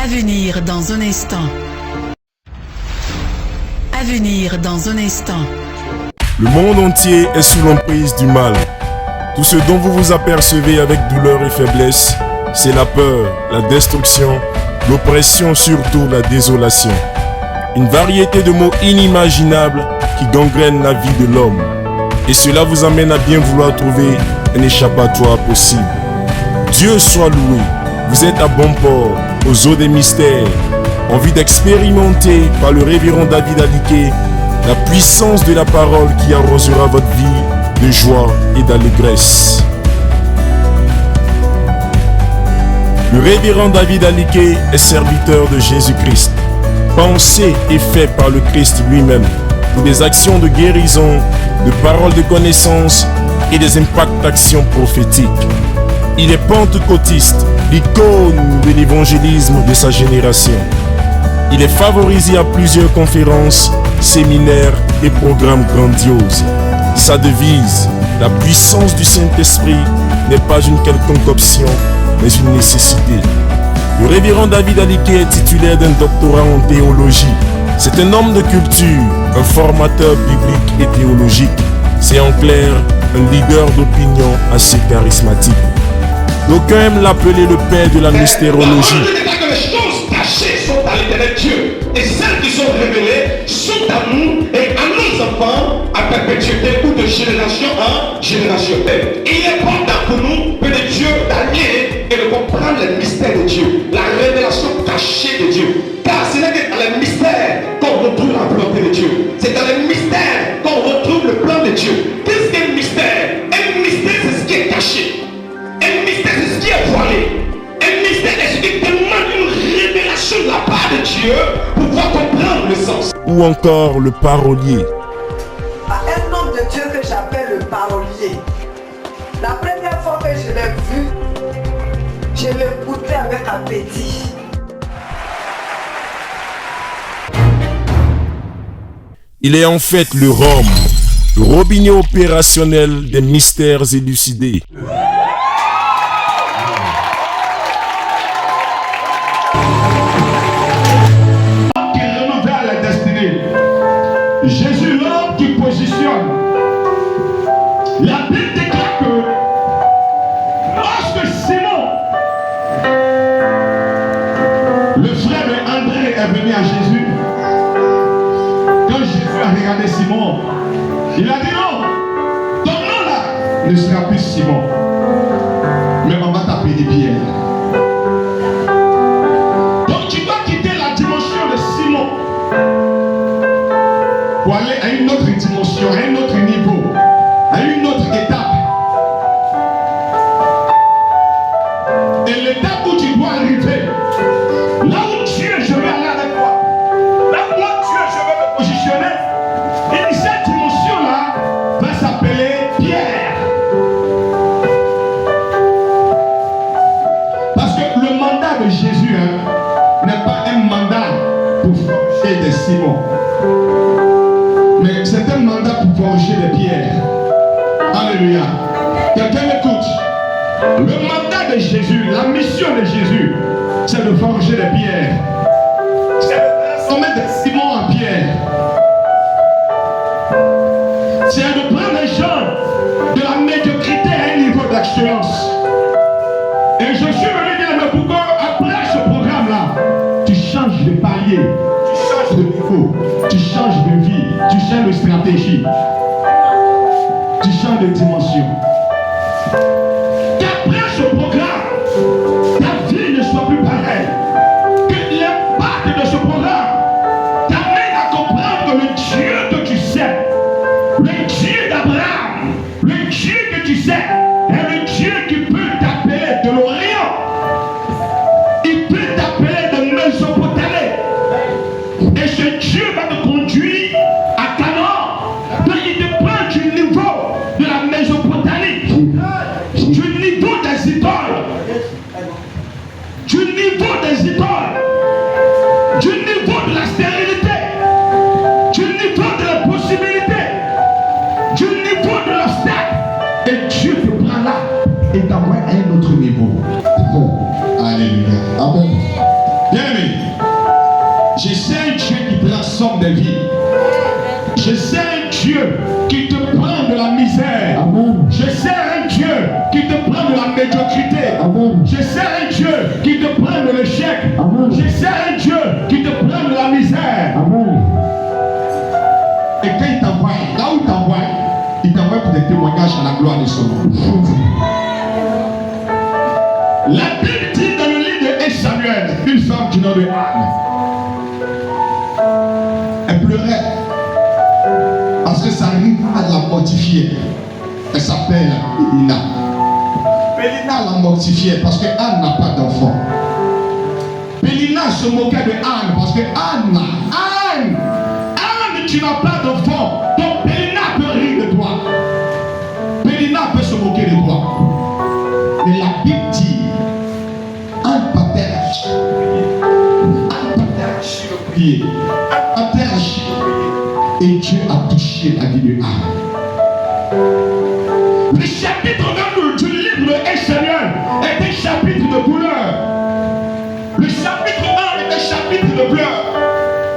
À venir dans un instant. À venir dans un instant. Le monde entier est sous l'emprise du mal. Tout ce dont vous vous apercevez avec douleur et faiblesse, c'est la peur, la destruction, l'oppression, surtout la désolation. Une variété de mots inimaginables qui gangrènent la vie de l'homme. Et cela vous amène à bien vouloir trouver un échappatoire possible. Dieu soit loué, vous êtes à bon port, aux eaux des mystères. Envie d'expérimenter par le révérend David Aliké la puissance de la parole qui arrosera votre vie de joie et d'allégresse. Le révérend David Aliké est serviteur de Jésus-Christ, pensé et fait par le Christ lui-même, pour des actions de guérison, de paroles de connaissance et des impacts d'actions prophétiques. Il est pentecôtiste, l'icône de l'évangélisme de sa génération. Il est favorisé à plusieurs conférences, séminaires et programmes grandioses. Sa devise, la puissance du Saint-Esprit, n'est pas une quelconque option, mais une nécessité. Le révérend David Aliké est titulaire d'un doctorat en théologie. C'est un homme de culture, un formateur biblique et théologique. C'est en clair un leader d'opinion assez charismatique. D'aucuns aiment l'appeler le père de la mystérologie. Les choses cachées sont à l'éternel Dieu, et celles qui sont révélées sont à nous et à nos enfants à perpétuité ou de génération en génération. Il est important pour nous, que les dieux d'allier et de comprendre les mystères de Dieu, la révélation cachée de Dieu. Car ce n'est que dans les mystères qu'on retrouve la volonté de Dieu. C'est dans les mystères qu'on retrouve le plan de Dieu. Qu'est-ce qu'un mystère? Un mystère, c'est ce qui est caché. Un mystère, c'est ce qui est voilé. Un mystère, c'est ce qui demande une révélation de la part de Dieu pour pouvoir comprendre le sens. Ou encore le parolier. Un homme de Dieu que j'appelle le parolier. La première fois que je l'ai vu, je l'écoutais avec appétit. Il est en fait le Rhum, le robinet opérationnel des mystères élucidés. Qui renouvelle la destinée. Jésus, l'homme qui positionne. La Bible déclare que lorsque Simon, le frère de André, est venu à Jésus, quand Jésus a regardé Simon, il a dit non, ton nom là ne sera plus Simon, mais on va t'appeler Pierre. Donc tu dois quitter la dimension de Simon pour aller à une autre dimension, à un autre niveau, à une autre étape. Et l'étape où tu dois arriver, là où tu es, je vais aller avec toi. Là où moi tu es, je vais me positionner. Et cette dimension-là va s'appeler Pierre. Parce que le mandat de Jésus n'est pas un mandat pour forger des Simons, mais c'est un mandat pour forger des pierres. Alléluia. Quelqu'un m'écoute. Le mandat de Jésus, la mission de Jésus, c'est de forger des pierres. C'est de transformer des Simons en pierres. C'est de prendre les gens de la médiocrité à un niveau d'excellence. Et je suis venu dire, mais pourquoi après ce programme-là, tu changes de palier, tu changes de niveau, tu changes de vie, tu changes de stratégie, tu changes de dimension. Qu'après ce programme, ta vie ne soit plus pareille. Que l'impact de ce programme t'amène à comprendre que le Dieu que tu sais, le Dieu d'Abraham, le Dieu que tu sais, est le Dieu qui peut t'appeler de l'Orient. Il peut t'appeler de Mésopotamie. Et ce Dieu va te conduire à Canaan. Donc il te prend du niveau de la Mésopotamie, du niveau des idoles, du niveau des idoles, du niveau de la stérilité, du niveau de la possibilité, du niveau de l'obstacle. Et Dieu te prend là et t'envoie à un autre niveau. Alléluia. Amen. Bien aimé, des vies. Je sais un Dieu qui te prend de la misère. Amen. Je sais un Dieu qui te prend de la médiocrité. Amen. Je sais un Dieu qui te prend de l'échec. Amen. Je sais un Dieu qui te prend de la misère. Amen. Et quand il t'envoie, là où il t'envoie pour des témoignages à la gloire de son nom. La Bible dit dans le livre de Samuel, une femme du nom de Anne, elle pleurait parce que sa rivale l'a mortifiée. Elle s'appelle Pélina. Pélina l'a mortifiée parce que Anne n'a pas d'enfant. Pélina se moquait de Anne parce que Anne, tu n'as pas d'enfant. Donc Pélina peut rire de toi. Pélina peut se moquer de toi. Mais la Bible dit, Anne partait Achille le prier. Anne partait Achille le prier. Et Dieu a touché la vie de Anne. Le chapitre 22 du livre de Samuel est un chapitre de douleur. Le chapitre 1 est un chapitre de pleurs.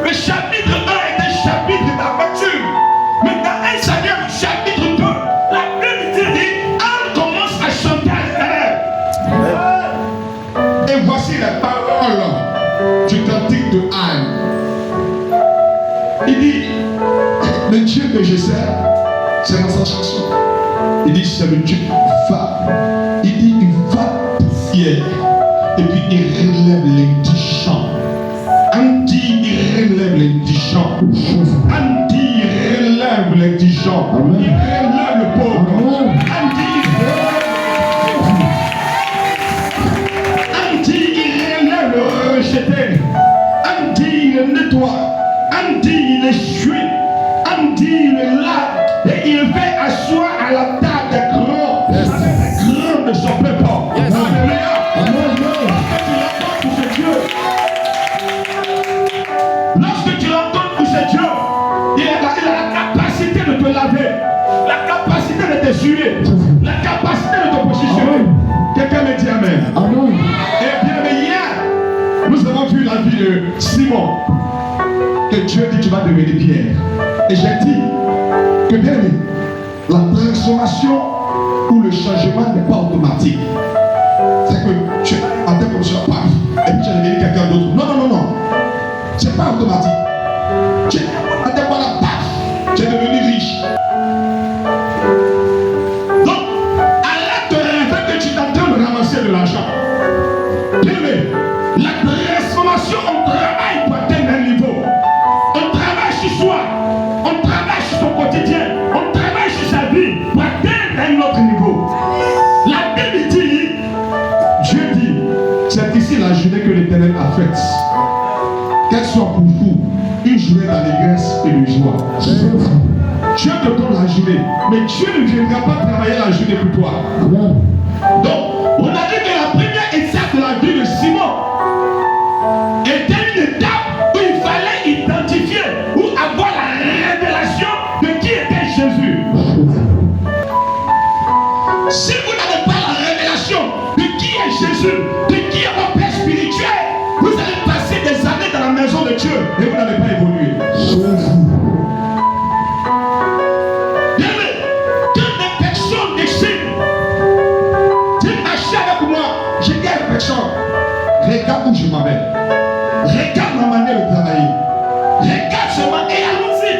Le chapitre 1 est un chapitre d'aventure. Mais dans 1 Samuel, chapitre 2, la Bible dit, Anne commence à chanter à l'Éternel. Et voici les paroles du cantique de Anne. Il dit, le Dieu que je sers, c'est dans sa chanson. Il dit, c'est le Dieu qui va. Il dit, il va fier. Et puis il relève l'indigent. Andy, il relève l'indigent. Andy, il relève l'indigent. Il relève le pauvre. Andy, il relève le rejeté. Andy, il nettoie. Andy, il essuie. Andy, il est là. Et il fait asseoir à la table des grands. Avec les grands de son peuple. Alléluia. Lorsque tu l'entends toucher Dieu, il a la capacité de te laver, la capacité de t'essuyer, la capacité de te positionner. Quelqu'un me dit Amen. Amen. Et bien, mais hier, nous avons vu la vie de Simon, que Dieu dit tu vas devenir Pierre. Et j'ai dit que bien aimé, la transformation ou le changement n'est pas automatique. C'est que tu as un comme sur paf, et puis tu as devenu quelqu'un d'autre. Non, non, non, non. C'est pas automatique. Tu es la paf, tu es devenu riche. Donc, à la de rêver que tu es en train de ramasser de l'argent. Bien aimé, la transformation, on travaille pour atteindre un niveau. On travaille sur soi, on travaille sur son quotidien, on travaille sur sa vie pour atteindre un autre niveau. La Bible dit, Dieu dit, c'est ici la journée que l'Éternel a faite. Qu'elle soit pour vous une journée d'allégresse et de joie. Dieu te donne la journée, mais Dieu ne viendra pas travailler la journée pour toi. Donc, on a dit que la première étape de la vie de Simon était une étape où il fallait identifier ou avoir la révélation de qui était Jésus. Si vous n'avez pas la révélation de qui est Jésus, de qui est votre père spirituel, vous allez passer des années dans la maison de Dieu et vous n'allez pas évoluer. Bien aimé, quand des personnes décident de marcher avec moi, je dis à la personne, regarde où je m'amène. Regarde ma manière de travailler. Regarde seulement et allons-y.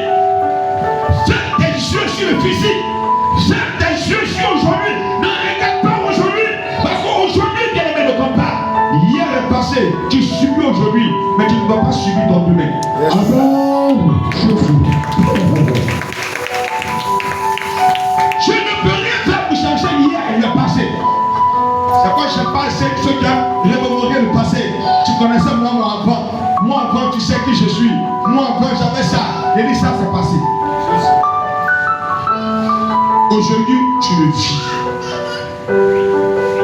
Faites des jeux sur le physique. Faites des jeux sur aujourd'hui. Ne regarde pas aujourd'hui. Parce qu'aujourd'hui, bien aimé, ne compte pas. Hier est passé. Tu subis aujourd'hui, mais tu ne dois pas subir ton demain. Je ne peux rien faire pour changer hier et le passé. C'est quoi je pas ceux qui ont remémoré le passé. Tu connaissais moi avant. Moi avant, tu sais qui je suis. Moi avant, j'avais ça. Et dit ça, c'est passé. Aujourd'hui, tu le vis.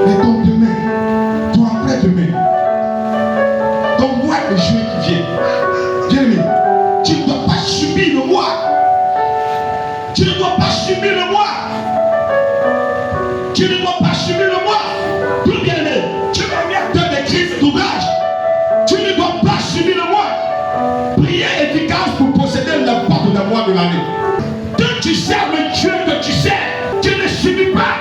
Mais ton demain, ton après-demain, ton mois de juillet qui vient, bien aimé, tu ne dois pas subir le mois. Tu ne dois pas subir le mois. Tu ne dois pas subir le mois. Tout bien aimé, tu vas venir de crises d'ouvrage. Tu ne dois pas subir le mois. Prière efficace pour posséder des mois de l'année. Quand tu sers le Dieu que tu sers, tu ne subis pas.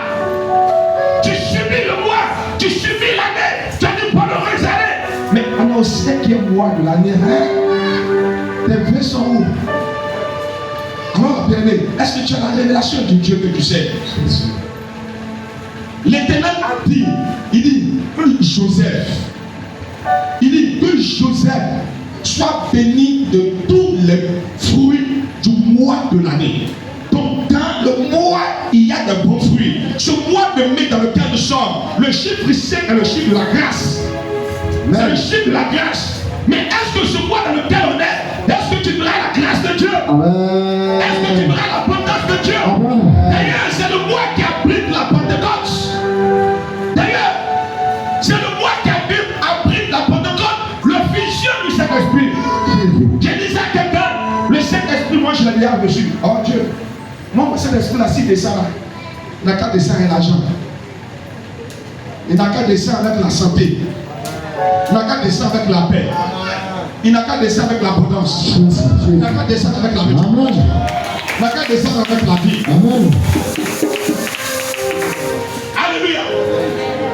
Tu subis le mois, tu subis l'année, tu as dit pas d'heureuses années. Mais on est au 5e mois de l'année. Tes vœux sont où? Alors, bien-aimé, est-ce que tu as la révélation du Dieu que tu sais? L'Éternel a dit, il dit que Joseph, soit béni de tous les fruits du mois de l'année. Donc dans le mois, il y a de bons fruits. Ce mois de mai dans lequel nous sommes, le chiffre 5 est le chiffre de la grâce. C'est le chiffre de la grâce. Mais est-ce que ce mois dans lequel on est, est-ce que tu verras la grâce de Dieu? Est-ce que tu verras l'abondance de Dieu? D'ailleurs, c'est le mois qui abrite la Pentecôte. D'ailleurs, c'est le mois qui abrite la Pentecôte, le fusion du Saint-Esprit. J'ai dit ça à quelqu'un, le Saint-Esprit, moi je l'ai déjà reçu. Oh Dieu, moi, le Saint-Esprit, là, s'il descend là, il n'a qu'à descendre avec l'argent. Il n'a qu'à descendre avec la santé. Il n'a qu'à descendre avec la paix. Il n'a qu'à descendre avec l'abondance. Il n'a qu'à descendre avec la métropole. Il n'a qu'à descendre avec la vie. Amen. Alléluia.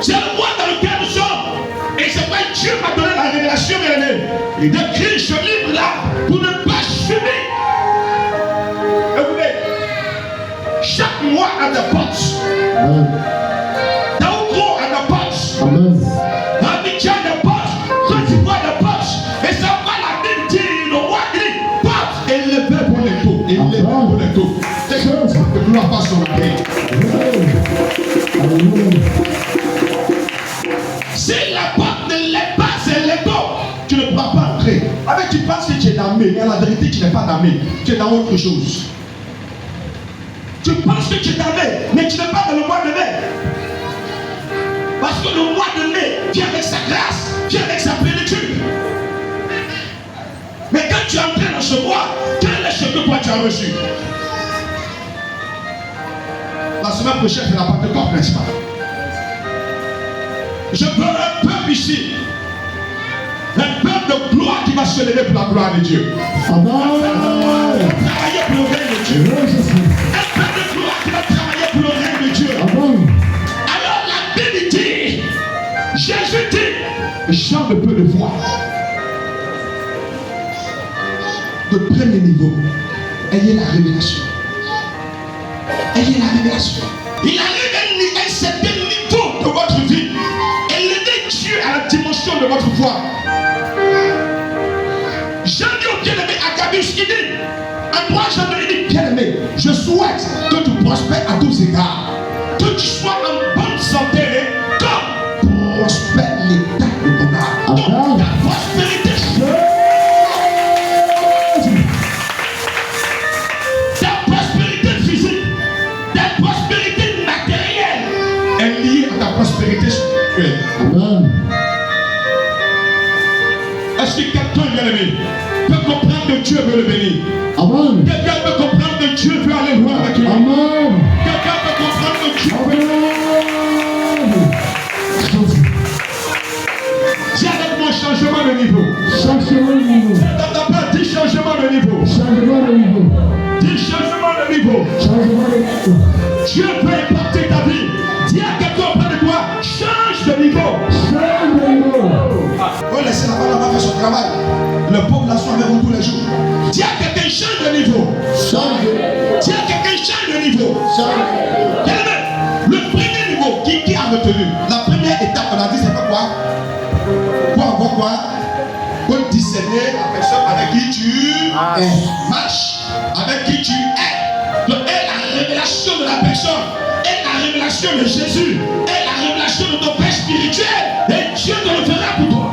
C'est le mois dans lequel nous sommes. Et c'est vrai que Dieu m'a donné la révélation, bien-aimé. Il décrit ce livre-là pour ne pas subir. Écoutez, chaque mois a des portes. Taoukro a des portes. Abidjan a des portes. Quand tu vois des portes, et ça va la Bible dire, le roi dit, porte élevée pour les taux. Élevée pour les taux. C'est que tu ne dois pas sur la paix. Si la porte ne l'est pas, c'est l'étau. Tu ne pourras pas entrer. Avec tu penses que tu es damné, mais en la vérité tu n'es pas damné. Tu es dans autre chose. Tu penses que tu es damné, mais tu n'es pas dans le mois de mai. Parce que le mois de mai vient avec sa grâce, vient avec sa plénitude. Mais quand tu es entré dans ce mois, quel est ce que toi tu as reçu? La semaine prochaine, c'est la Pentecôte, n'est-ce pas? Je veux un peuple ici, un peuple de gloire qui va se lever pour la gloire de Dieu. Travailler pour le règne de Dieu. Un peuple de gloire qui va travailler pour le règne de Dieu. Alors la Bible dit, Jésus dit, Jean de peu de foi, de premier niveau, ayez la révélation. Ayez la révélation. Il arrive à un certain niveau de votre vie. Élevez Dieu à la dimension de votre foi. Jean dit au bien-aimé Agabus, il dit, en 3 Jean il dit, bien-aimé, je souhaite que tu prospères à tous égards. Que tu sois en bonne santé, comme prospère l'état de ton âme. Donc ta prospérité, ta prospérité physique, ta prospérité matérielle est liée à ta prospérité spirituelle. Amen. Est-ce que quelqu'un, bien-aimé, peut comprendre que Dieu veut le bénir? Amen. Quelqu'un peut comprendre que Dieu veut aller loin avec lui? Amen. Quelqu'un peut comprendre que Dieu veut. Dis avec moi changement de niveau. Changement de niveau. T'as pas dit changement de niveau. Changement de niveau. Dis changement de niveau. Changement de niveau. Dieu peut impacter ta vie. Dis à quelqu'un auprès de toi, change de niveau. Change de niveau. Oh, laissez là-bas faire son travail. Le pauvre là soit avec vous tous les jours. Dis à quelqu'un, change de niveau. Change. Dis à quelqu'un, change de niveau. Change. Le premier niveau, qui a retenu? La première étape, on a dit, c'est pas quoi? Pour avoir quoi? Pour discerner la personne avec qui tu marches, avec qui tu es. Donc, est la révélation de la personne, est la révélation de Jésus, est la révélation de ton Père spirituel. Et Dieu te le fera pour toi.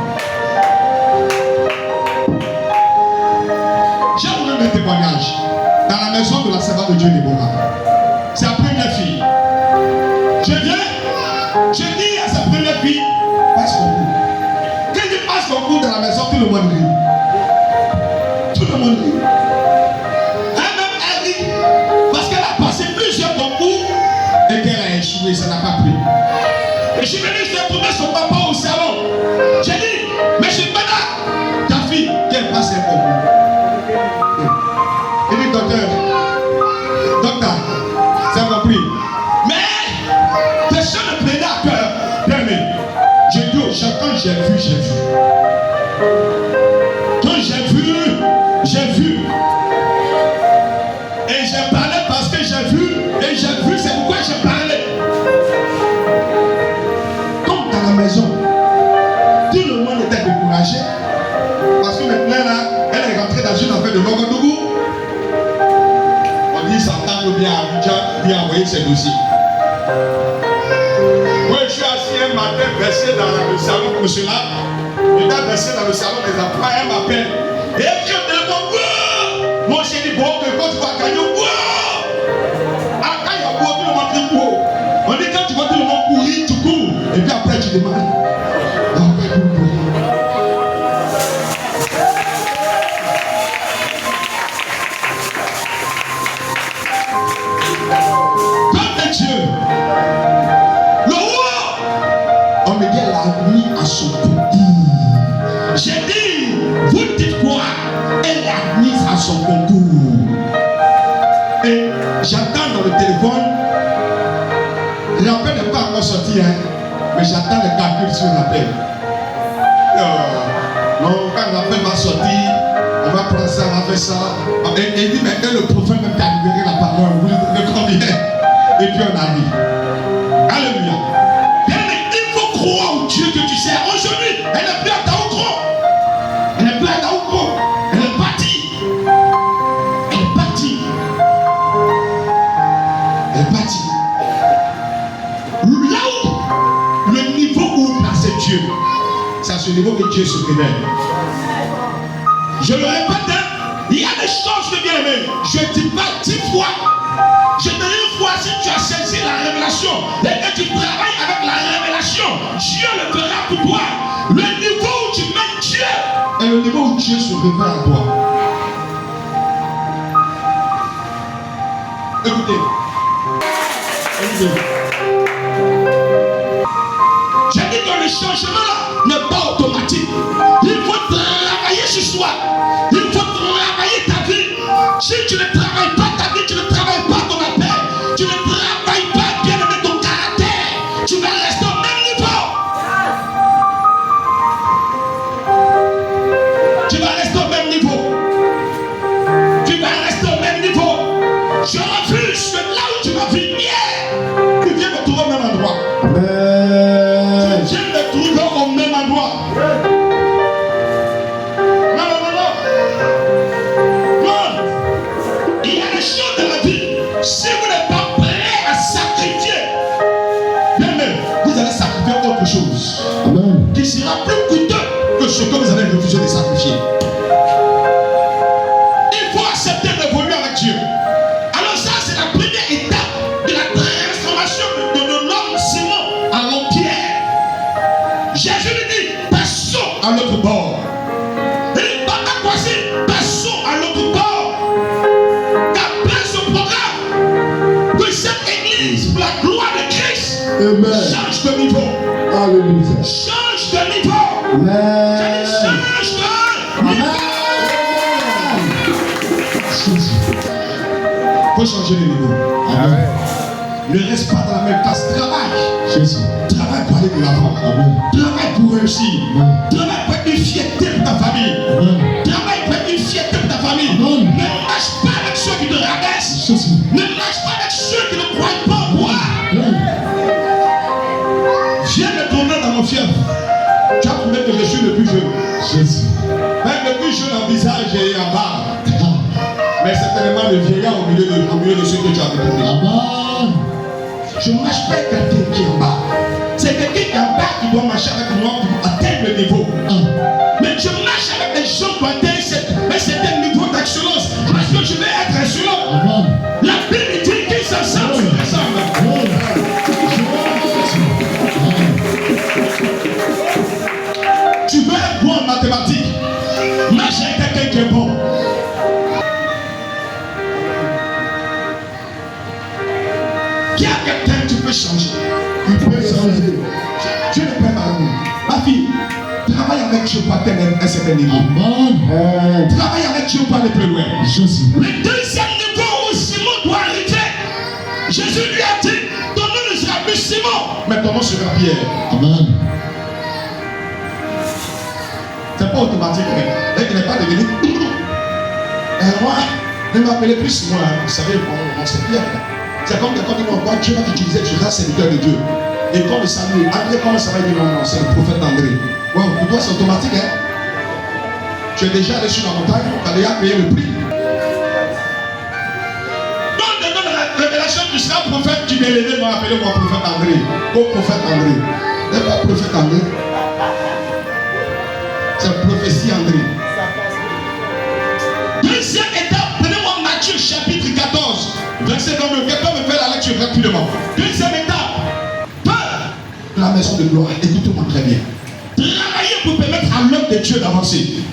J'ai vous un témoignage dans la maison de la servante de Dieu Déborah. C'est la première fille. Je dis à sa première fille, passe ton cours. Quand tu passes ton cours dans la maison, tout le monde rit. Tout le monde rit. Elle-même, elle rit parce qu'elle a passé plusieurs concours et qu'elle a échoué, ça n'a pas pris. Et je suis venu, j'ai trouvé son papa au salon. J'ai dit, mais je suis pas là. Ta fille, qu'elle passe un concours. Il dit, Quand j'ai vu, j'ai vu. Quand j'ai vu, j'ai vu. Et j'ai parlé parce que j'ai vu. Et j'ai vu, c'est pourquoi j'ai parlé. Comme dans la maison, tout le monde était découragé. Parce que maintenant, là, elle est rentrée dans une affaire de Logodougou. On dit, ça tente bien à Abidjan, bien envoyer ses dossiers. Moi, je suis assis un matin, versé dans le salon comme cela. J'étais versé dans le salon des enfants, elle m'appelle. Et elle dit au téléphone, wow! Moi, j'ai dit, bon, que quand tu vas gagner, wow! Ah, quand il y a beau, tout le monde dit, wow! On dit, quand tu vois tout le monde courir, tu cours. Et puis après, tu demandes. Dieu, le roi, on me dit elle a mis à son concours. J'ai dit, vous dites quoi? Elle l'a mise à son concours. Et j'attends dans le téléphone, l'appel n'est pas encore sorti, hein, mais j'attends le calcul sur l'appel. Non, quand l'appel va sortir, on va prendre ça, on va faire ça. Et il dit, mais le prophète même t'a libéré la parole, vous le combien? Et puis on arrive. Alléluia. Bien, il faut croire au Dieu que tu sers. Aujourd'hui, elle n'est plus à Taoukro. Elle n'est plus à Taoukro. Elle est partie. Elle est partie. Elle est partie. Là où le niveau où placer Dieu, c'est à ce niveau que Dieu se révèle. Je le répète, il y a des choses de bien aimé. Je ne dis pas 10 fois. Je te dis une fois, si tu as saisi la révélation et que tu travailles avec la révélation, Dieu le fera pour toi. Le niveau où tu mets Dieu est le niveau où Dieu se révèle à toi. Écoutez. J'ai dit que le changement là n'est pas automatique. Il faut travailler sur soi. Il faut travailler ta vie. Si tu ne travailles pas ta vie, tu ne travailles pas ton appel. Tu ne travailles pas bien avec ton caractère. Tu vas rester au même niveau. Tu vas rester au même niveau. Tu vas rester au même niveau. Je refuse que là où tu vas venir, tu viens me trouver au même endroit. Tu viens me trouver au même endroit. Si vous n'êtes pas prêt à sacrifier, bien même, vous allez sacrifier autre chose. Amen. Qui sera plus coûteux que ce que vous avez refusé de sacrifier. Il faut accepter d'évoluer avec Dieu. Alors ça, c'est la première étape de la transformation de l'homme Simon en l'homme Pierre. Jésus lui dit, passons à l'autre bord. Il dit, passons à l'autre bord. Cette église, pour la gloire de Christ, amen. Change de niveau. Alléluia. Change de niveau. Amen. Change de niveau. Il faut changer de niveau. Amen. Ne reste pas dans la même place. Travaille. Jésus. Travaille pour aller de l'avant. Travaille pour réussir. Amen. Travaille pour être une fierté pour ta famille. Amen. Travaille pour être une fierté pour ta famille. Amen. Ne marche pas avec ceux qui te rabaissent. Jésus. Ne marche pas avec ceux qui ne croient pas en moi. Viens me tourner dans mon fièvre. Tu as trouvé que je suis le plus jeune. Jésus. Même le plus jeune en visage et en barbe. Mais certainement le vieillard au milieu de ceux que tu as découvert. Je ne marche pas avec quelqu'un qui est en bas. C'est quelqu'un qui est en bas qui doit marcher avec moi pour atteindre le niveau. Mais je marche avec des gens pour atteindre un certain niveau d'excellence. Parce que je vais être excellent. La Bible dit qu'ils s'ensemble, tu ressembles. Tu veux être bon en mathématiques. Marche avec quelqu'un qui est bon. Qui a quelqu'un que tu peux changer. Il peut changer. Dieu ne peut pas. Ma fille, travaille avec Dieu pour atteindre un certain niveau. Travaille avec Dieu pour aller plus loin. Jésus. Le deuxième niveau où Simon doit arriver, Jésus lui a dit, ton nom ne sera plus Simon, mais ton nom sera Pierre. Amen. C'est pas automatique. Mais il n'est pas devenu. Moi, ne m'appelez plus moi. Vous savez, mon c'est Pierre. C'est comme quand ils vont voir Dieu va t'utiliser, tu seras serviteur de Dieu. Et comme le salut, André, comment ça va dire non, c'est le prophète André. Ouais, pour toi, c'est automatique, hein. Tu es déjà allé sur la montagne, tu as déjà payé le prix. Donc, dans la révélation, tu seras prophète, tu m'es levé, m'a appelé moi prophète André. Comme prophète André. C'est pas prophète André. C'est prophétie André. Deuxième étape, prenez-moi Matthieu chapitre 14, verset 22. Quelqu'un me fait la lecture rapidement. Deuxième étape, peur de la maison de gloire. Écoutez-moi très bien. Travailler pour permettre à l'œuvre de Dieu d'avancer.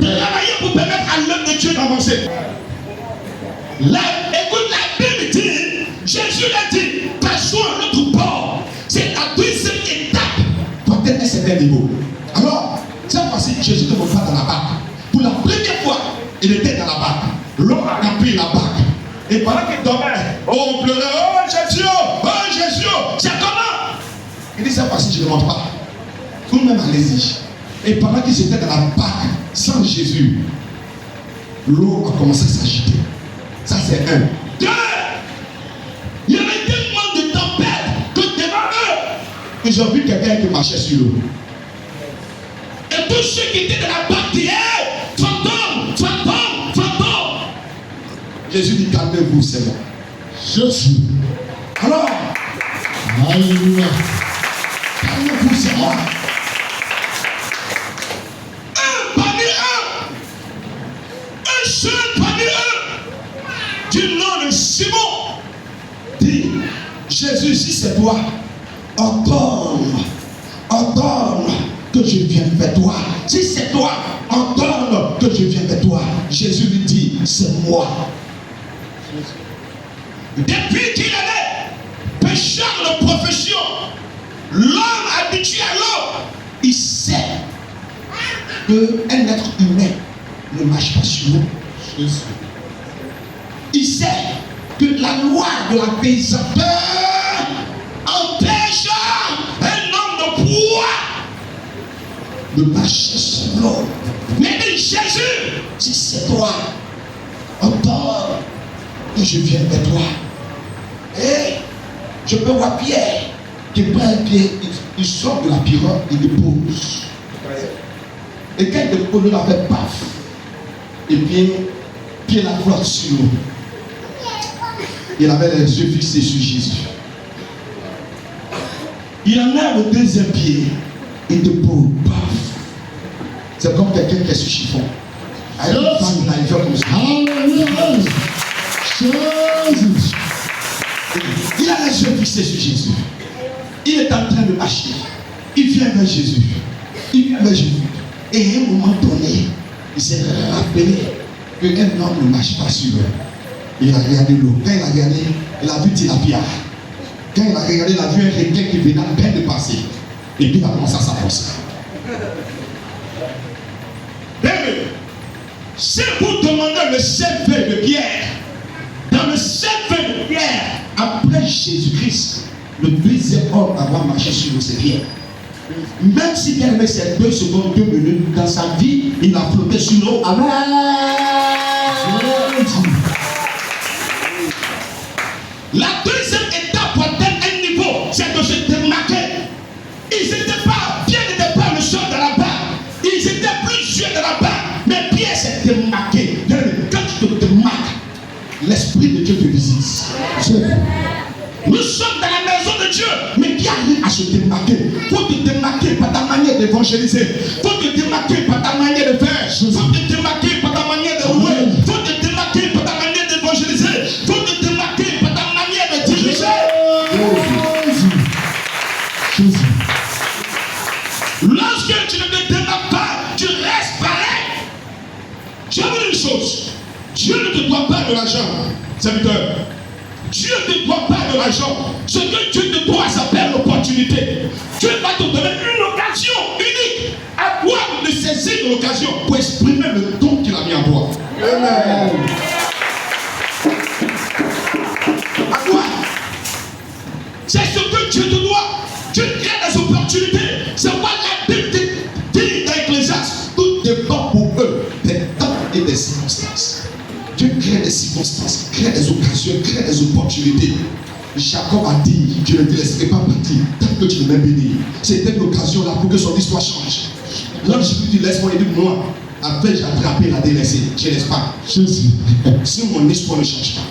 Travailler pour permettre à l'œuvre de Dieu d'avancer. Écoute, la Bible dit, Jésus l'a dit, passons à l'autre bord. C'est la deuxième étape pour atteindre un certain niveau. Alors, cette fois-ci, Jésus ne va pas dans la barque. Pour la première fois, il était dans la barque. L'eau a rempli la barque. Et pendant qu'il dormait, on pleurait, oh Jésus, c'est comment? Il dit, cette fois-ci, je ne monte pas. Vous-même, allez-y. Et pendant qu'ils étaient dans la barque, sans Jésus, l'eau a commencé à s'agiter. Ça, c'est un. Deux, il y avait tellement de tempêtes que devant eux, ils ont vu quelqu'un qui marchait sur l'eau. Et tous ceux qui étaient dans la barque disaient, fantôme. Jésus dit, calmez-vous, c'est moi. Jésus. Alors, alléluia. Calmez-vous, c'est moi. Un seul parmi eux, du nom de Simon, dit, Jésus, si c'est toi, ordonne que je vienne vers toi. Si c'est toi, ordonne que je vienne vers toi. Jésus lui dit, c'est moi. Depuis qu'il est pécheur de profession, l'homme habitué à l'eau, il sait qu'un être humain ne marche pas sur l'eau. Il sait que la loi de la pesanteur empêche un homme de poids de marcher sur l'eau. Mais dit Jésus, si c'est toi, ordonne que je vienne vers toi. Et je peux voir Pierre qui prend un pied, il sort de la pirogue, il dépose. Et quand il dépose, il a fait paf. Et puis, Pierre la flotte sur l'eau. Il avait les yeux fixés sur Jésus. Il en a le deuxième pied, il dépose, paf. C'est comme quelqu'un qui est sur chiffon. Il a les yeux fixés sur Jésus. Il est en train de marcher. Il vient vers Jésus. Et à un moment donné, il s'est rappelé qu'un homme ne marche pas sur l'eau. Il a regardé l'eau. Quand il a regardé, il a vu Tilapia. Quand il a regardé, il a vu un requin qui venait à peine de passer. Et puis il a commencé à s'avancer. Si vous demandez le cerveau de Pierre, dans le cerveau de Pierre, après Jésus-Christ, le deuxième homme à avoir marché sur l'eau, c'est Pierre. Même si Pierre met ses 2 secondes, 2 minutes, dans sa vie, il a flotté sur l'eau. Amen. La deuxième étape pour atteindre un niveau, c'est de se démarquer. Ils n'étaient pas, Pierre n'était pas le seul de la barque. Ils étaient plusieurs de la barque. Mais Pierre s'est démarqué. Quand tu te démarques, l'Esprit de Dieu te visite. Nous sommes dans la maison de Dieu, mais qui arrive à se démarquer? Il faut te démarquer par ta manière d'évangéliser. Il faut te démarquer par ta manière de faire. Il faut te démarquer par ta manière de louer. Il faut te démarquer par ta manière d'évangéliser. Il faut te démarquer par ta manière de diriger. Lorsque tu ne te démarques pas, tu restes pareil. Je vous dis une chose. Dieu ne te doit pas de l'argent, serviteur. Dieu ne te doit pas de l'argent. Ce que Dieu te doit s'appelle l'opportunité. Dieu va te donner une occasion unique. À toi de saisir l'occasion pour exprimer le don qu'il a mis en toi. Amen. À toi. C'est ce que Dieu te doit. Tu crées des opportunités. C'est quoi la Bible dit dans Ecclésiaste. Tout Jacob a dit, je ne te laisserai pas partir tant que tu ne m'as béni. C'était l'occasion là pour que son histoire change. L'ange dit, laisse-moi aider moi. Après, j'ai attrapé la délaissée. Je ne laisse pas. Jésus. Si mon histoire ne change pas.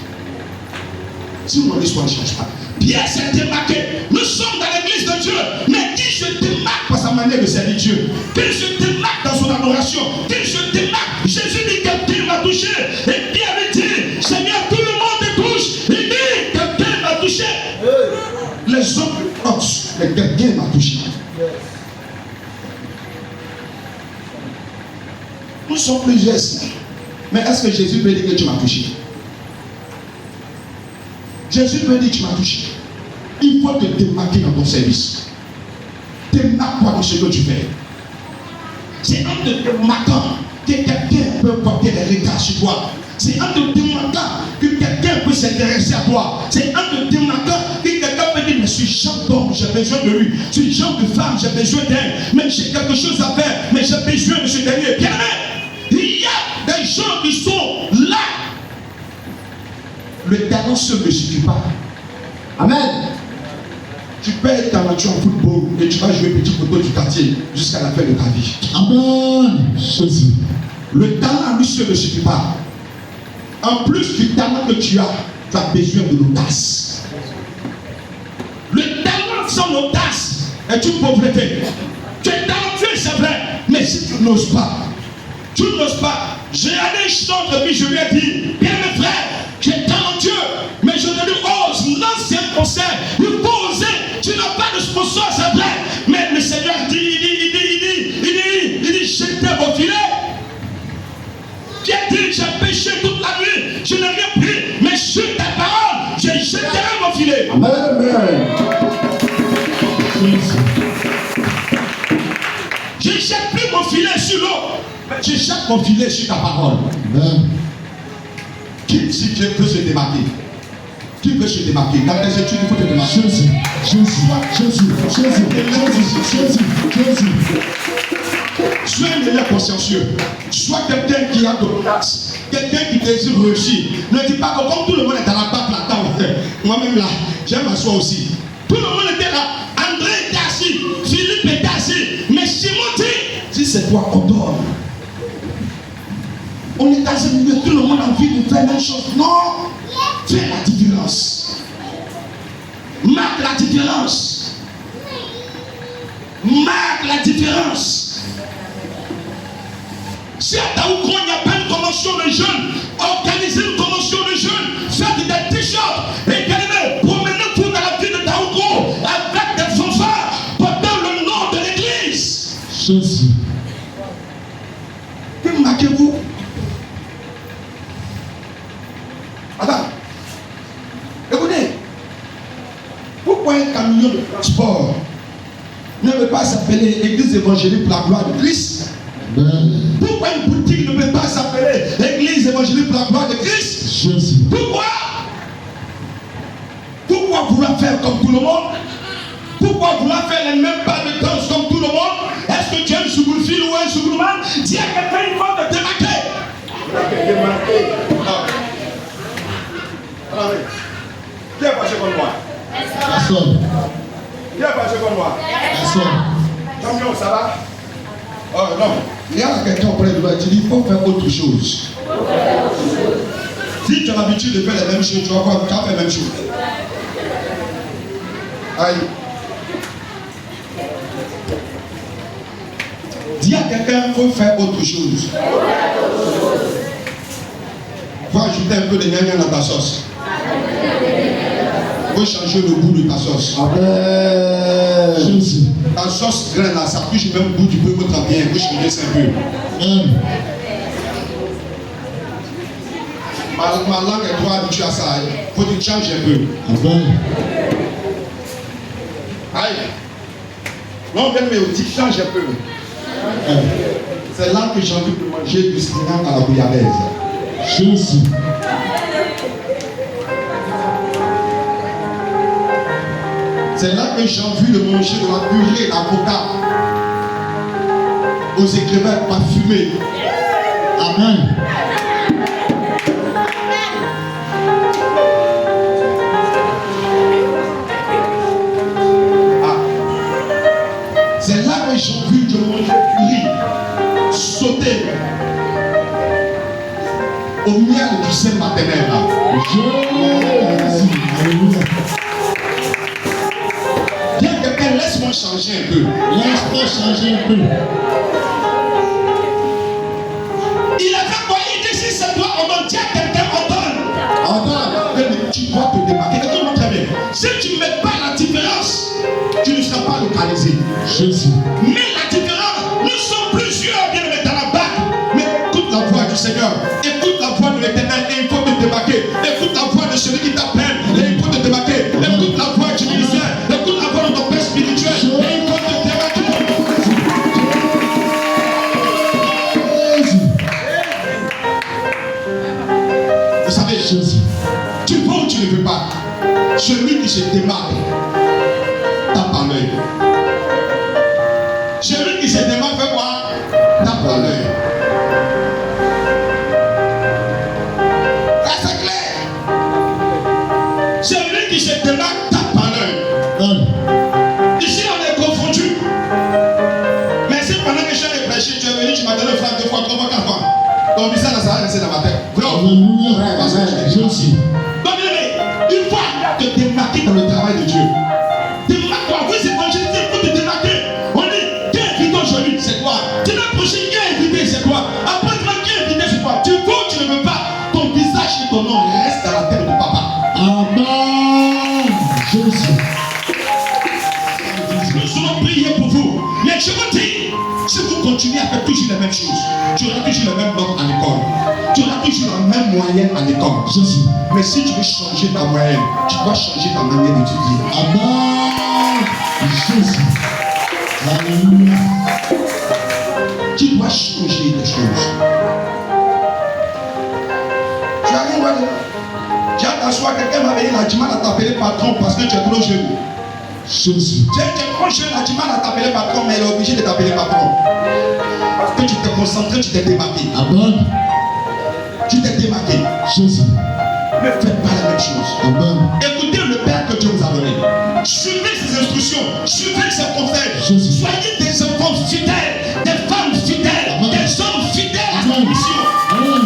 Si mon histoire ne change pas. Pierre s'est démarqué. Nous sommes dans l'église de Dieu. Mais qui se démarque par sa manière de servir Dieu? Qui se démarque dans son adoration? Qui se démarque? Jésus dit, quelqu'un m'a touché. Et Pierre lui dit, Seigneur, tout le monde te touche. Il dit, quelqu'un m'a touché. Les autres pensent, mais quelqu'un m'a touché. Nous sommes plusieurs ici. Mais est-ce que Jésus peut dire que tu m'as touché? Jésus peut dire que tu m'as touché. Il faut te démarquer dans ton service. Démarque-toi dans ce que tu fais. C'est en te démarquant que quelqu'un peut porter les regards sur toi. C'est en te démarquant que quelqu'un peut s'intéresser à toi. C'est en te démarquant que quelqu'un peut dire, mais je suis genre d'homme, j'ai besoin de lui. Je suis genre de femme, j'ai besoin d'elle. Mais j'ai quelque chose à faire, mais j'ai besoin de ce dernier. Bien aimé, il y a des gens qui sont là. Le talent seul ne suffit pas. Amen. Tu peux être talentueux en football et tu vas jouer petit poteau du quartier jusqu'à la fin de ta vie. Amen. Jésus. Le talent lui seul ne suffit pas. En plus du talent que tu as besoin de l'audace. Le talent sans l'audace est une pauvreté. Tu es talentueux, c'est vrai, mais si tu n'oses pas, J'ai allé chanter et puis je lui ai dit, bien mes frères, tu es talentueux, mais je te dis, ose, lance un concert, il faut oser, tu n'as pas de sponsor, c'est vrai, mais le Seigneur dit, il dit, jetez vos filets. Tu as dit, j'ai péché toute la nuit, je n'ai rien pris, mais sur ta parole, j'ai jeté mon filet. Amen. Je ne jette plus mon filet sur l'eau, mais je jette mon filet sur ta parole. Amen. Qui, si Dieu veut se démarquer, qui veut se démarquer? Dans les études, il faut te démarquer. Jésus. Sois un élève consciencieux. Sois quelqu'un qui a de l'audace. Quelqu'un qui désire réussir. Ne dis pas que comme tout le monde est à la barre là-dedans, moi-même là, j'aime m'asseoir aussi. Tout le monde était là. André était assis. Philippe était assis. Mais Simon dit, si c'est toi, on dort. On est dans un milieu, tout le monde a envie de faire la même chose. Non, fais la différence. Marque la différence. Marque la différence. Si à Taoukron, il n'y a pas une convention de jeunes, organisez une convention de jeunes, faites des t-shirts et promenez-vous dans la ville de Taoukron avec des fanfares portant le nom de l'église. Jésus. Marquez-vous. Attends. Écoutez. Pourquoi un camion de transport ne veut pas s'appeler Église évangélique pour la gloire de Christ? Pourquoi une boutique ne peut pas s'appeler Église évangélique pour la gloire de Christ? Jésus. Pourquoi vouloir faire comme tout le monde? Pourquoi vouloir faire les mêmes pas de danse comme tout le monde? Est-ce que tu es un sougoulfil ou un sougoulman? Dis à quelqu'un, il faut te démarquer. Qui est passé comme moi? Personne. Qui est passé comme moi? Personne. Champion, ça va? Oh non. Il y a quelqu'un auprès de toi qui dit il faut faire autre chose. Si tu as l'habitude de faire les mêmes choses, tu vas faire la même chose. Aïe. Dis à quelqu'un il faut faire autre chose. Il faut ajouter un peu de gnagnan dans ta sauce. Il faut changer le goût de ta sauce. Amen. Ta sauce graine là, ça touche le même goût du peu très bien. Il faut changer ça un peu. Ma langue est trop habituée à ça. Il faut que tu changes un peu. Amen. Aïe. Non, bien, mais tu changes un peu. C'est là que j'ai envie de manger du spinach à la bouillabaisse. Jésus. C'est là que j'ai envie de manger de la purée d'avocat aux écrivains parfumés. Amen. au miel du sein maternel. Bien quelqu'un, laisse-moi changer un peu. Laisse-moi changer un peu. Il avait quoi? Il dit si c'est toi, on donne. Dis à quelqu'un, on donne. On donne. Tu dois te démarquer. Écoute-moi très bien. Si tu ne mets pas la différence, tu ne seras pas localisé. Jésus. Mais la différence, nous sommes plusieurs bien aimés dans la barque. Mais écoute la voix du Seigneur. Écoute la voix de l'Éternel et il faut te démarquer. Écoute la voix de celui qui t'appelle et il faut te démarquer. Écoute la voix du ministère. Écoute la voix de ton père spirituel et il faut te démarquer. Vous savez, Jésus, tu veux ou tu ne veux pas, celui qui se démarque tape à l'œil. Celui qui se démarque fait quoi? Tape à l'œil. Là, c'est clair. Celui qui se démarque tape à l'œil. Ici, on est confondu. Mais si pendant que je suis prêché, tu es venu, tu m'as donné le frère 2 fois, 3 fois, 4 fois. Ton visage, ça va rester dans ma tête. Alléluia. Donc, il faut te démarquer dans le travail de Dieu. Démarque-toi. Vous évangélisez pour te démarquer. On dit, qui est invité aujourd'hui? C'est toi. Tu n'as prochain, qui est invité? C'est toi. Après, qui est invité? C'est toi. Tu veux ou tu ne veux pas? Ton visage et ton nom restent dans la tête de papa. Amen. Jésus. Nous allons prier pour vous. Mais je vous dis, si vous continuez à faire toujours les mêmes choses, tu auras toujours les mêmes notes à l'école. Tu auras toujours la même moyenne à l'école. Jésus. Mais si tu veux changer ta moyenne, tu dois changer ta manière d'étudier. Amen. Jésus. Alléluia. Tu dois changer des choses. Tu arrives, voilà. Tu as t'asseoir, quelqu'un m'a dit, tu mal à t'appeler patron parce que tu es trop jeune. Jésus. Tu es trop jeune, tu mal à t'appeler patron, mais il est obligé de t'appeler patron. Parce que tu t'es concentré, tu t'es démarqué. Amen. Tu t'es démarqué. Jésus. Ne faites pas la même chose. Amen. Écoutez le Père que Dieu vous a donné. Suivez ses instructions, suivez ses conseils. Jésus. Soyez des enfants fidèles, des femmes fidèles, amen, des hommes fidèles à la mission. Amen.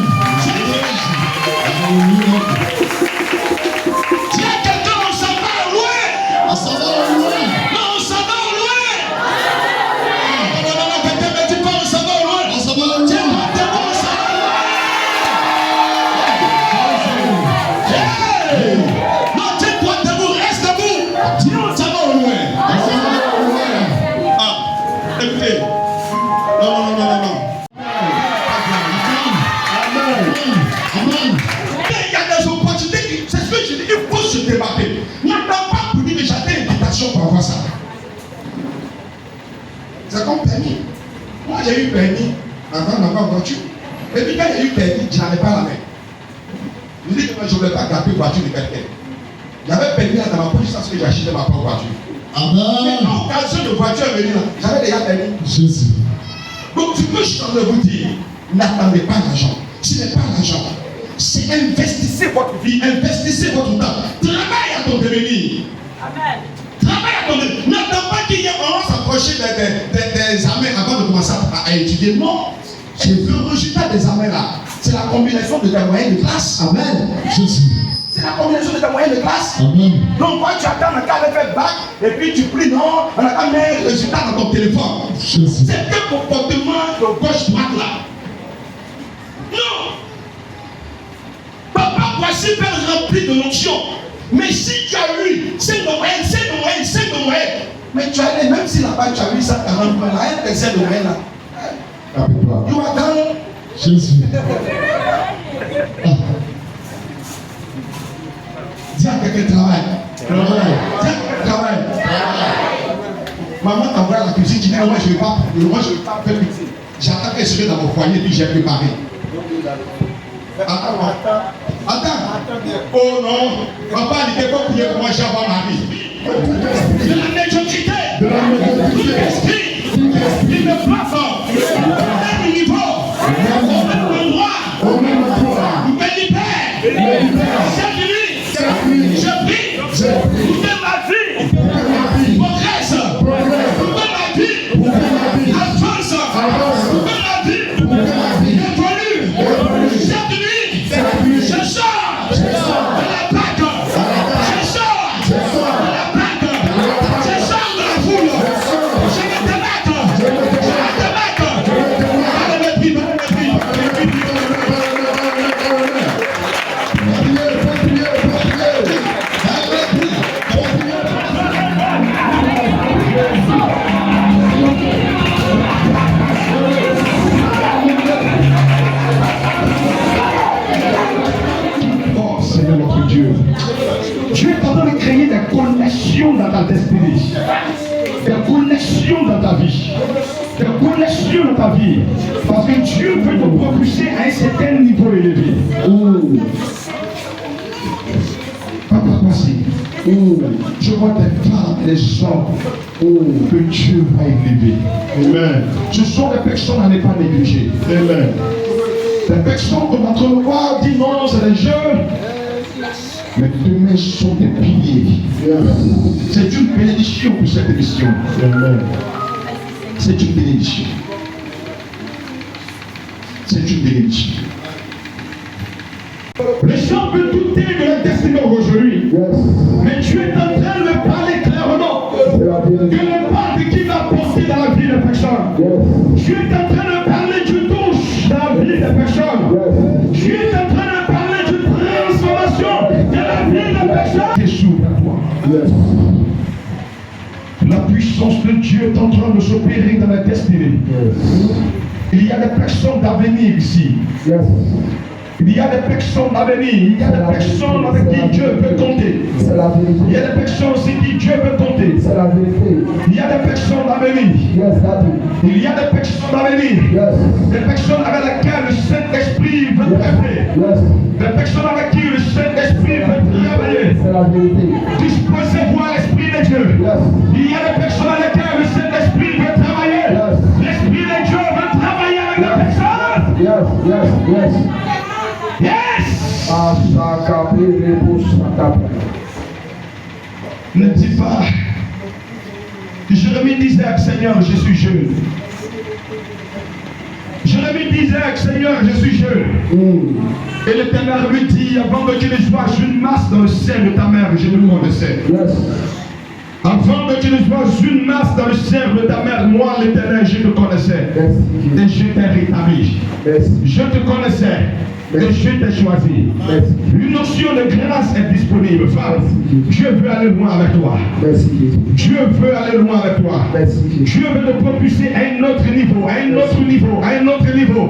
Dis à quelqu'un, on s'en va au loin. On s'en va au loin. Non, on s'en va au loin. Non, quelqu'un me dit pas, on s'en va au loin. On s'en va au loin. Écoutez, non. Il y a des opportunités, c'est ce que je dis, il faut se démarquer. N'attends pas pour dire que j'ai une invitation pour avoir ça. C'est comme permis. Moi j'ai eu permis avant d'avoir une voiture. Et puis quand j'ai eu permis, je n'avais pas la main. Je dis que je ne voulais pas garder une voiture de quelqu'un. J'avais permis là dans ma poche parce que j'ai acheté ma propre voiture. Mais en occasion de voiture est venue là, j'avais déjà permis. Jésus. Donc ce que je suis en train de vous dire, n'attendez pas l'argent. Ce n'est pas l'argent. C'est investissez votre vie, investissez votre temps. Travaille à ton devenir. Amen. Travaille à ton devenir. N'attends pas qu'il y ait on s'approcher des armées avant de commencer à étudier. Non. C'est le résultat des armées là. C'est la combinaison de tes moyens de classe. Amen. Jésus. C'est la combinaison de tes moyens de classe. Amen. Donc quand tu attends un cas de faire bac et puis tu pries, non, on attend un résultat dans ton téléphone. Jésus. C'est un comportement de gauche-droite là. Non. Papa, voici faire rempli de l'onction. Mais si tu as eu 5 de moyenne, mais tu as même si là-bas tu as eu 140 points, là, un deuxième de moyenne là. You are done. Jésus. Dis à quelqu'un travail. Dis à quelqu'un travail. Maman t'envoie à la cuisine, tu dis moi je ne vais pas faire pitié. J'attends qu'elle serait dans mon foyer puis j'ai préparé. Attends. Oh non. Papa n'était pas prier pour moi, j'ai avoir ma vie. De la médiocrité. De l'esprit. Il me place au même niveau. Au même endroit. Il me libère. C'est lui. Je prie. Pour ma vie. Progresse. Pour ma vie. Avance. Pour ma vie. Évolue. C'est lui. Dieu dans ta vie. Parce que Dieu veut te propulser à un certain niveau élevé. Papa, voici. Je vois des femmes, des hommes que Dieu va élever. Amen. Ce sont des personnes à ne pas négliger. Amen. Des personnes que notre roi dit non, c'est des jeunes. Mais demain sont des piliers. C'est une bénédiction pour cette émission. Amen. C'est une bénédiction. C'est une bénédiction. Les gens peuvent douter de leur destinée aujourd'hui. Mais Dieu est en train de me parler clairement. Que le pas de qui va porter dans la vie des personnes. Dieu est en train de parler du touche dans la vie des personnes. Dieu est en train de parler d'une transformation de la vie des personnes. T'es sourd à toi. La puissance de Dieu est en train de s'opérer dans la destinée. Il y a des personnes d'avenir ici. Il y a des personnes à venir, il y a des personnes avec qui Dieu peut compter. C'est la vérité. Il y a des personnes aussi qui Dieu peut compter. C'est la vérité. Il y a des personnes à venir. Yes, Daddy. Il y a des personnes à venir. Yes. Des personnes avec lesquelles le Saint-Esprit veut traiter. Yes. Des personnes avec qui le Saint-Esprit veut travailler. C'est la vérité. Disposez-vous à l'Esprit de Dieu. Yes. Il y a des personnes avec lesquelles le Saint-Esprit veut travailler. Yes. L'Esprit de Dieu veut travailler avec des personnes. Yes, yes, yes. Yes! Ne dis pas, Jérémie disait, Seigneur, je suis jeune. Jérémie disait, Seigneur, je suis jeune. Et l'Éternel lui dit, avant que tu ne sois une masse dans le sein de ta mère, je te connaissais. Yes. Avant que tu ne sois une masse dans le sein de ta mère, moi, l'Éternel, je te connaissais. Et je t'ai rétabli. Je te connaissais. Et je t'ai choisi. Une notion de grâce est disponible, femme. Dieu veut aller loin avec toi. Dieu veut aller loin avec toi. Dieu veut te propulser à un autre niveau, à un autre niveau, à un autre niveau,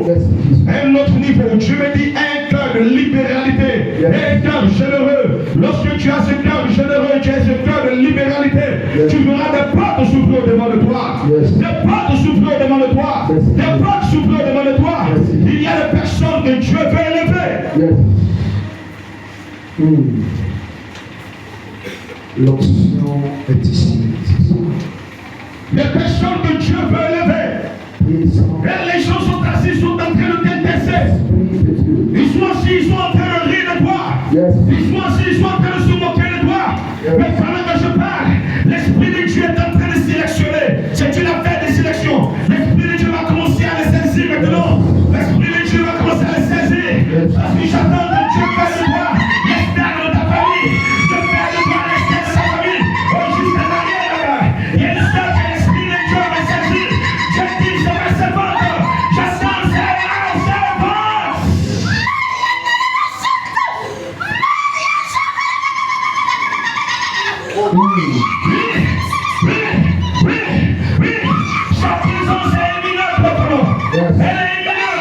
à un autre niveau. Dieu me dit un cœur de libéralité, un cœur généreux. Lorsque tu as ce cœur généreux, tu as ce cœur de libéralité, tu verras des portes s'ouvrir devant de toi. Des portes s'ouvrir devant de toi. Des portes s'ouvrir devant de toi. Il y a des personnes que Dieu veut élever. Yes. L'onction est ici. Les personnes que Dieu veut élever. Et les gens sont assis, sont en train de t'intercesser. Ils sont assis, ils sont en train de rire de toi. Ils sont assis, ils sont en train de se moquer de toi. Mais pendant que je parle, l'Esprit de Dieu est en train de sélectionner. C'est une affaire de sélection. L'Esprit de Dieu va commencer à les saisir maintenant. L'Esprit de Dieu va commencer à les saisir. Parce que j'attends que Dieu fasse de toi l'estère de ta famille. Dieu fait de toi l'estère de ta famille. Oh, juste en arrière là-bas. Il y a une chose que l'Esprit de Dieu va saisir. Je dis, je vais se vendre. J'attends, c'est chaque maison c'est un minute maintenant. Elle est minute.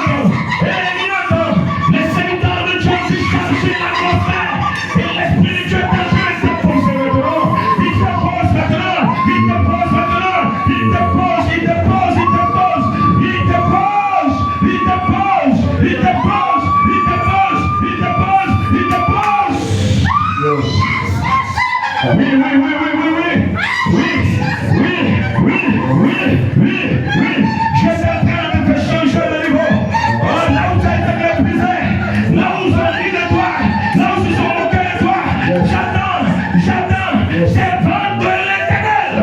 Les serviteurs de Dieu qui chargent l'atmosphère. Et l'Esprit de Dieu est en train de se poser maintenant. Il te pose maintenant. Il te pose maintenant. Il te pose, il te pose, il te pose. Il te pose, il te pose, il te pose, il te pose, il te pose, il te pose. Oui, oui, oui, oui, oui, oui. Je suis en train de te changer de niveau. Oh, là où tu as été méprisé, là où ils ont ri de toi, là où ils ont moqué de toi, j'attends, c'est vendre l'éternel.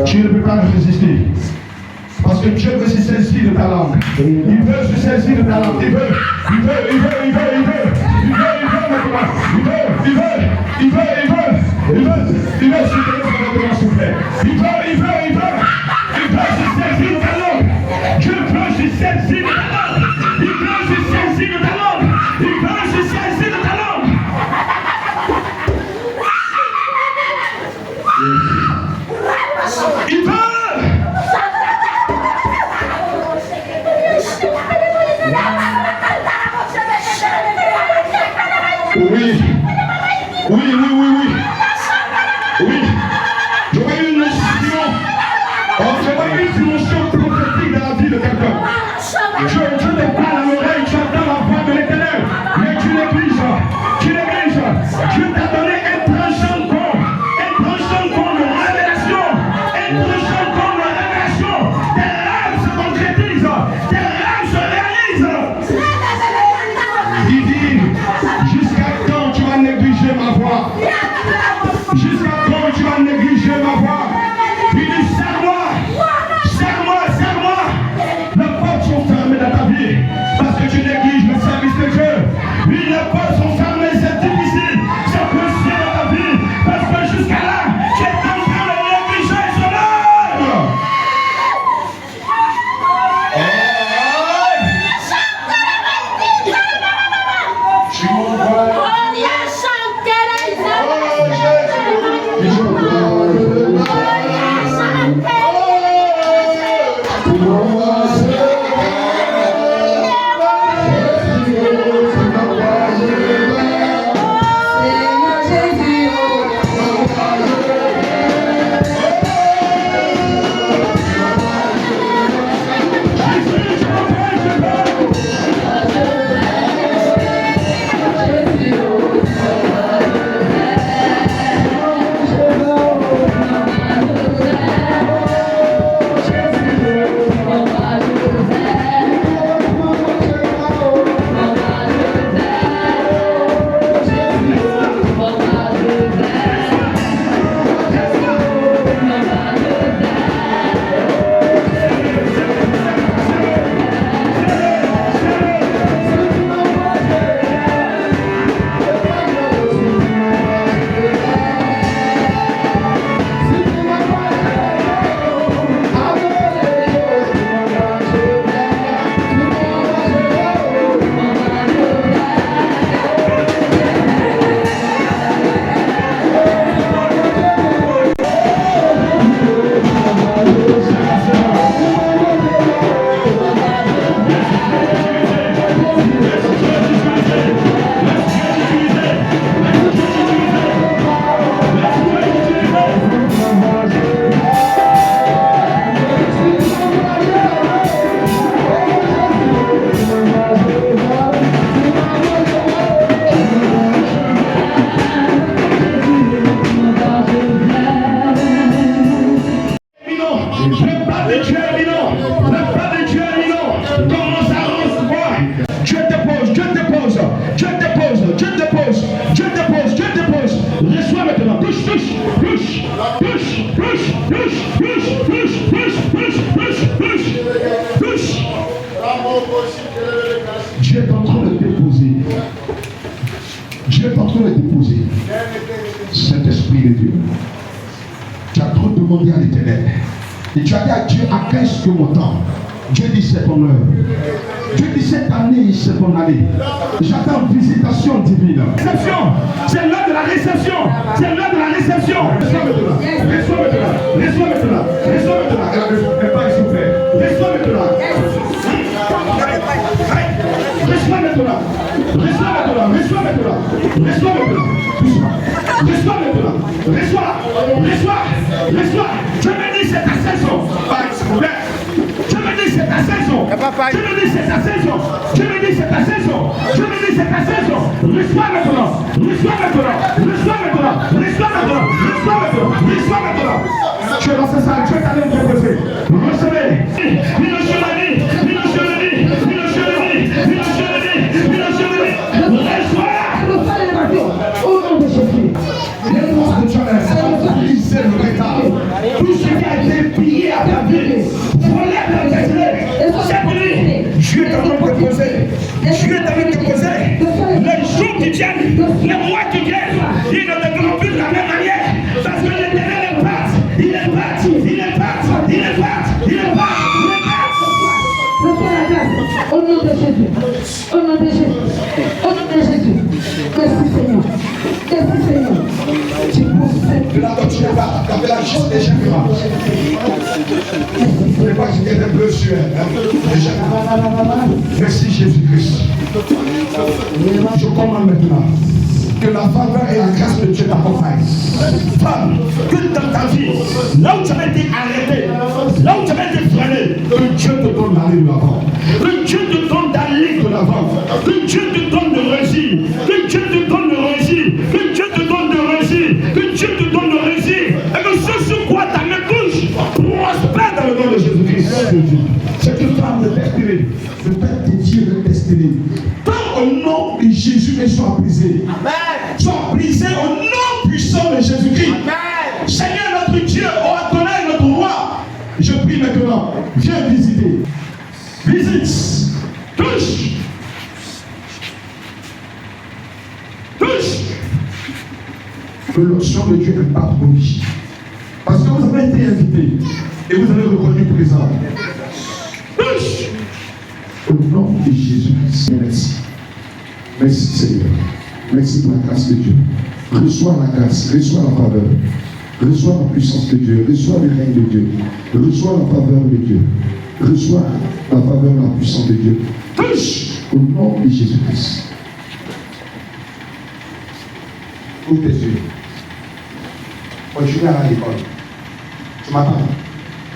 Tu ne peux pas résister. Parce que Dieu veut se saisir de ta langue. Il veut se saisir de ta langue. Il veut s'il te plaît. Il veut se saisir de ta langue. Dieu veut se saisir de ta langue. Il veut se saisir de ta langue. Il veut se saisir de ta langue. Il veut. Oui. J'aurais une notion Dieu est en train de déposer. Dieu est en train de déposer. Saint-Esprit de Dieu. Tu as trop demandé à l'Éternel. Et tu as dit à Dieu, à quand est-ce que mon temps? Dieu dit c'est ton heure. Dieu dit cette année, c'est ton année. J'attends visitation divine. Réception, c'est l'heure de la réception. C'est l'heure de la réception. Reçois maintenant. Reçois maintenant. Reçois maintenant. Reçois maintenant. Mais pas s'il vous plaît. Reçois maintenant. Reçois maintenant. Reçois maintenant. Reçois maintenant. Reçois maintenant. Reçois maintenant. Reçois. Reçois. Reçois. Je me dis c'est ta saison. S'il vous plaît. Je me dis c'est ta saison. Je me dis c'est ta saison. Je me dis c'est ta saison. Je me dis c'est ta saison. Reçois maintenant. Reçois maintenant. Reçois maintenant. Reçois maintenant. Reçois maintenant. Reçois maintenant. Tu es dans ce salle. Tu es allé me proposer. Recevez. Tout ce qui a été pillé à ta vie, volé à ta destinée, cette nuit, Dieu est en train de te poser. Dieu est en train de te poser. Les jours qui viennent, les mois qui viennent, ils ne te feront plus de la même manière. Parce que l'Éternel est parti. Il est parti. Il est parti. Il est parti. Il est parti. Il est parti. Reçois la grâce. Au nom de Jésus. Au nom de Jésus. Au nom de Jésus. Merci Seigneur. Merci Seigneur. Tu possèdes. De la doctrine là, avec la chose des gens. Je ne veux pas qu'il y ait des blessures. Merci Jésus-Christ. Je commande maintenant que la faveur et la grâce de Dieu t'accompagnent. Femme, que dans ta vie, là où tu avais été arrêté, là où tu avais été freiné, que Dieu te donne d'aller de l'avant. Que Dieu te donne d'aller de l'avant. Que Dieu te donne de réussir. Que Dieu te donne de réussir. Que Dieu te donne de réussir. Que Dieu te donne de réussir. Et que ce sur quoi ta main touche prospère dans le nom de Jésus-Christ. C'est une femme de destinée. Le Père de Dieu de destinée. Tant au nom de Jésus, et soit brisé. Amen. Soit brisé au nom puissant de Jésus-Christ. Amen. Seigneur notre Dieu, ô Adonai notre roi, je prie maintenant, viens visiter. Visite. Touche. Touche. Que l'onction de Dieu impacte vos vies. Parce que vous avez été invité et vous avez reconnu présent. Touche. Au nom de Jésus-Christ, merci. Merci Seigneur. Merci pour la grâce de Dieu. Reçois la grâce, reçois la faveur. Reçois la puissance de Dieu, reçois le règne de Dieu. Reçois la faveur de Dieu. Reçois la faveur, la puissance de Dieu. Touche au nom de Jésus-Christ. Ouvre tes yeux. Continue à l'école. Ce matin,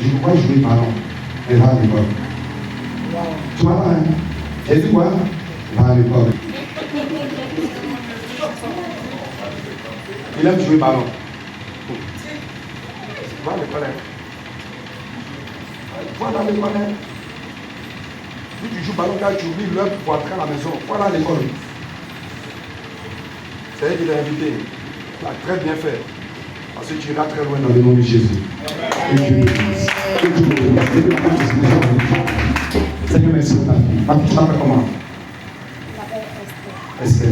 je ne peux pas jouer ballon, mais va à l'école. Ce matin, j'ai dit quoi? Va à l'école. Il aime jouer ballon. Va à l'école. Va dans l'école. Si tu joues ballon, quand tu oublies l'heure pour entrer à la maison, voilà à l'école. C'est elle qui l'a invité. Il a très bien fait. Parce que tu iras très loin dans le nom de Jésus. Seigneur, merci pour ta vie. Tu m'appelles comment? Esther.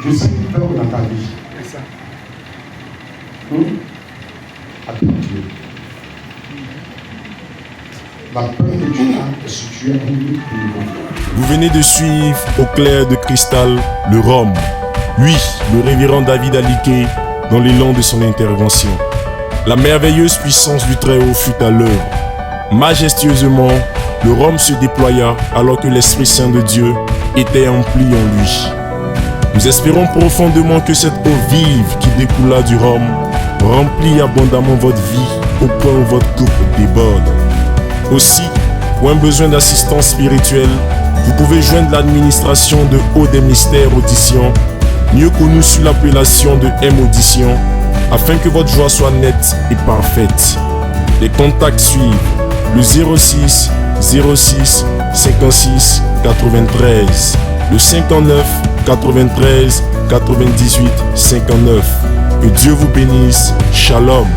Je sais une peur dans ta vie. C'est ça. Attends Dieu. La peur que tu as est située à nous. Vous venez de suivre au clair de cristal le Rhum. Lui, le révérend David Aliké, dans l'élan de son intervention. La merveilleuse puissance du Très-Haut fut à l'œuvre. Majestueusement, le Rhum se déploya alors que l'Esprit Saint de Dieu était empli en lui. Nous espérons profondément que cette eau vive qui découla du Rhum remplit abondamment votre vie au point où votre coupe déborde. Aussi, pour un besoin d'assistance spirituelle, vous pouvez joindre l'administration de Haut des Mystères Audition, mieux connue sous l'appellation de M-Audition, afin que votre joie soit nette et parfaite. Les contacts suivent le 06 06 56 93, le 59 93 98 59. Que Dieu vous bénisse. Shalom.